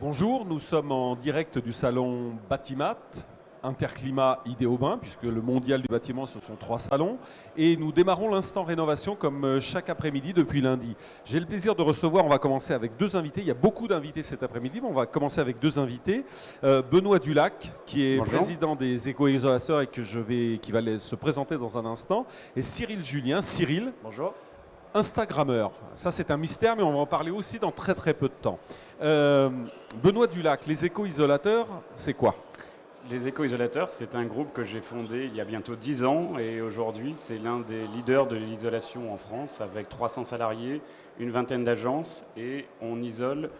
Bonjour, nous sommes en direct du salon Batimat, Interclimat Idéaubin, puisque le mondial du bâtiment, ce sont 3 salons. Et nous démarrons l'instant rénovation comme chaque après-midi depuis lundi. J'ai le plaisir de recevoir, on va commencer avec 2 invités. Il y a beaucoup d'invités cet après-midi, mais on va commencer avec 2 invités. Benoît Dulac, qui est Bonjour. président des éco-isolateurs et qui va se présenter dans un instant. Et Cyril Julien. Cyril. Bonjour. Instagrammeur. Ça, c'est un mystère, mais on va en parler aussi dans très très peu de temps. Benoît Dulac, les éco-isolateurs, c'est quoi? Les éco-isolateurs, c'est un groupe que j'ai fondé il y a bientôt 10 ans et aujourd'hui, c'est l'un des leaders de l'isolation en France avec 300 salariés, une vingtaine d'agences et on isole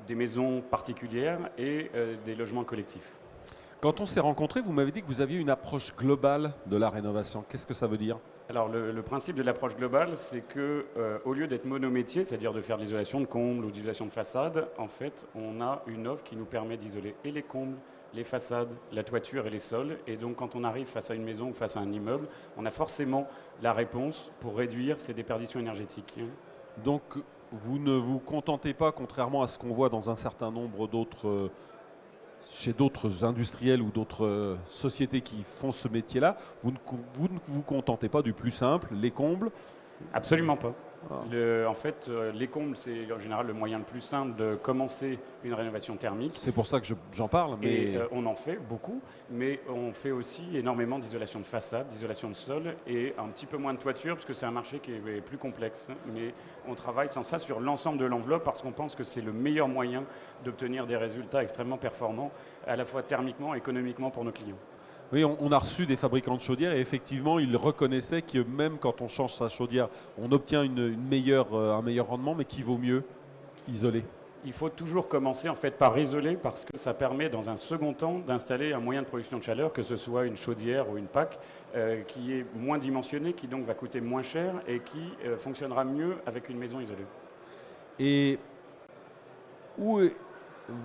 des maisons particulières et des logements collectifs. Quand on s'est rencontrés, vous m'avez dit que vous aviez une approche globale de la rénovation. Qu'est-ce que ça veut dire? Alors le principe de l'approche globale, c'est que au lieu d'être monométier, c'est-à-dire de faire de l'isolation de combles ou d'isolation de façade, en fait, on a une offre qui nous permet d'isoler et les combles, les façades, la toiture et les sols. Et donc quand on arrive face à une maison ou face à un immeuble, on a forcément la réponse pour réduire ces déperditions énergétiques. Donc vous ne vous contentez pas, contrairement à ce qu'on voit dans un certain nombre d'autres chez d'autres industriels ou d'autres sociétés qui font ce métier-là, vous ne vous contentez pas du plus simple, les combles? Absolument pas. Ah. En fait, les combles, c'est en général le moyen le plus simple de commencer une rénovation thermique. C'est pour ça que j'en parle. Mais... Et on en fait beaucoup, mais on fait aussi énormément d'isolation de façade, d'isolation de sol et un petit peu moins de toiture parce que c'est un marché qui est plus complexe. Mais on travaille sans ça sur l'ensemble de l'enveloppe parce qu'on pense que c'est le meilleur moyen d'obtenir des résultats extrêmement performants, à la fois thermiquement et économiquement pour nos clients. Oui, on a reçu des fabricants de chaudières et effectivement, ils reconnaissaient que même quand on change sa chaudière, on obtient un meilleur rendement, mais qu'il vaut mieux isoler. Il faut toujours commencer en fait par isoler parce que ça permet dans un second temps d'installer un moyen de production de chaleur, que ce soit une chaudière ou une PAC, qui est moins dimensionnée, qui donc va coûter moins cher et qui fonctionnera mieux avec une maison isolée. Et où est...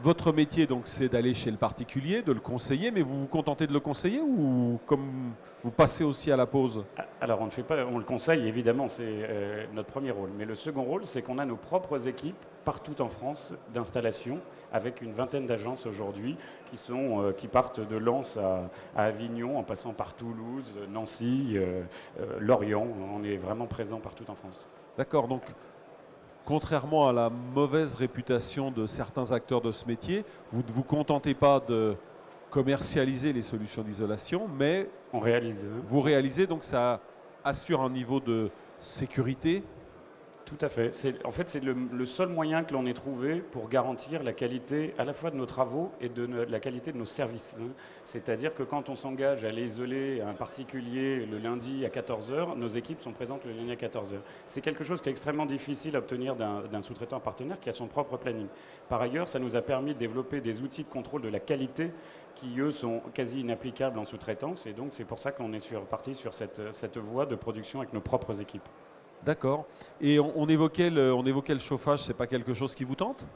Votre métier, donc, c'est d'aller chez le particulier, de le conseiller, mais vous vous contentez de le conseiller ou comme vous passez aussi à la pause? Alors, on ne fait pas, on le conseille, évidemment, c'est notre premier rôle. Mais le second rôle, c'est qu'on a nos propres équipes partout en France d'installation, avec une vingtaine d'agences aujourd'hui qui partent de Lens à Avignon, en passant par Toulouse, Nancy, Lorient. On est vraiment présent partout en France. D'accord, donc... Contrairement à la mauvaise réputation de certains acteurs de ce métier, vous ne vous contentez pas de commercialiser les solutions d'isolation, mais on réalise. Vous réalisez, donc ça assure un niveau de sécurité. Tout à fait. En fait, c'est le seul moyen que l'on ait trouvé pour garantir la qualité à la fois de nos travaux et de la qualité de nos services. C'est-à-dire que quand on s'engage à aller isoler un particulier le lundi à 14 h, nos équipes sont présentes le lundi à 14 h. C'est quelque chose qui est extrêmement difficile à obtenir d'un sous-traitant partenaire qui a son propre planning. Par ailleurs, ça nous a permis de développer des outils de contrôle de la qualité qui, eux, sont quasi inapplicables en sous-traitance. Et donc, c'est pour ça qu'on est parti sur cette voie de production avec nos propres équipes. D'accord. Et on évoquait le chauffage, c'est pas quelque chose qui vous tente?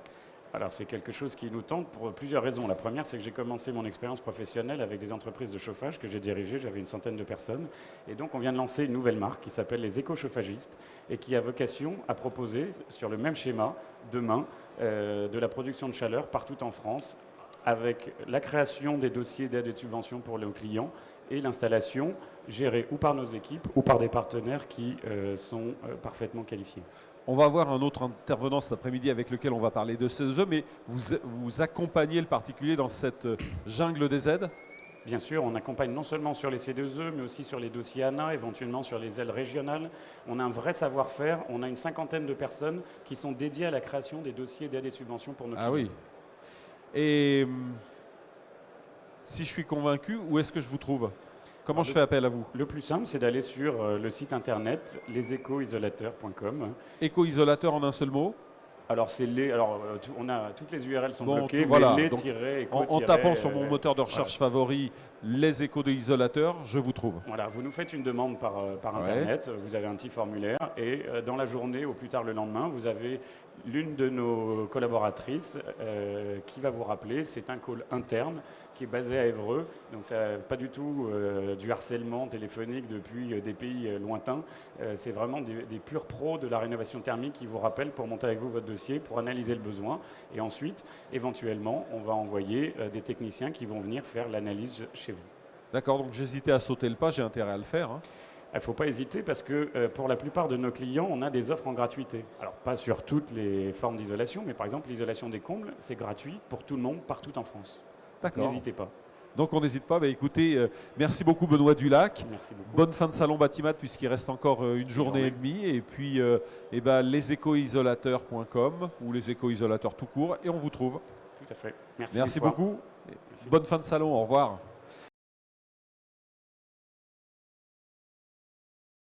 Alors c'est quelque chose qui nous tente pour plusieurs raisons. La première, c'est que j'ai commencé mon expérience professionnelle avec des entreprises de chauffage que j'ai dirigées, j'avais une centaine de personnes. Et donc on vient de lancer une nouvelle marque qui s'appelle les éco-chauffagistes et qui a vocation à proposer sur le même schéma demain de la production de chaleur partout en France, avec la création des dossiers d'aide et de subvention pour nos clients et l'installation gérée ou par nos équipes ou par des partenaires qui sont parfaitement qualifiés. On va avoir un autre intervenant cet après-midi avec lequel on va parler de CESE, mais vous accompagnez le particulier dans cette jungle des aides? Bien sûr, on accompagne non seulement sur les C2E, mais aussi sur les dossiers ANA, éventuellement sur les ailes régionales. On a un vrai savoir-faire, on a une cinquantaine de personnes qui sont dédiées à la création des dossiers d'aide et de subvention pour nos clients. Ah oui. Et si je suis convaincu, où est-ce que je vous trouve? Comment je fais appel à vous? Le plus simple, c'est d'aller sur le site internet lesécoisolateurs.com. Éco-isolateur en un seul mot? Alors, toutes les URL sont bloquées. Voilà. En tapant sur mon moteur de recherche favori, les échos de isolateurs, je vous trouve. Voilà, vous nous faites une demande par Ouais. Internet, vous avez un petit formulaire et dans la journée, au plus tard le lendemain, vous avez l'une de nos collaboratrices qui va vous rappeler. C'est un call interne qui est basé à Évreux, donc c'est pas du tout du harcèlement téléphonique depuis des pays lointains. C'est vraiment des purs pros de la rénovation thermique qui vous rappellent pour monter avec vous votre dossier, pour analyser le besoin et ensuite, éventuellement, on va envoyer des techniciens qui vont venir faire l'analyse chez vous. D'accord, donc j'hésitais à sauter le pas, j'ai intérêt à le faire. Hein. Il ne faut pas hésiter parce que pour la plupart de nos clients, on a des offres en gratuité. Alors, pas sur toutes les formes d'isolation, mais par exemple, l'isolation des combles, c'est gratuit pour tout le monde, partout en France. D'accord. N'hésitez pas. Donc on n'hésite pas. Bah, écoutez, merci beaucoup Benoît Dulac. Merci beaucoup. Bonne fin de salon Batimat puisqu'il reste encore une journée et demie. Et puis lesécoisolateurs.com ou les éco-isolateurs tout court et on vous trouve. Tout à fait. Merci Merci Victoire. beaucoup. Merci. Bonne fin de salon. Au revoir.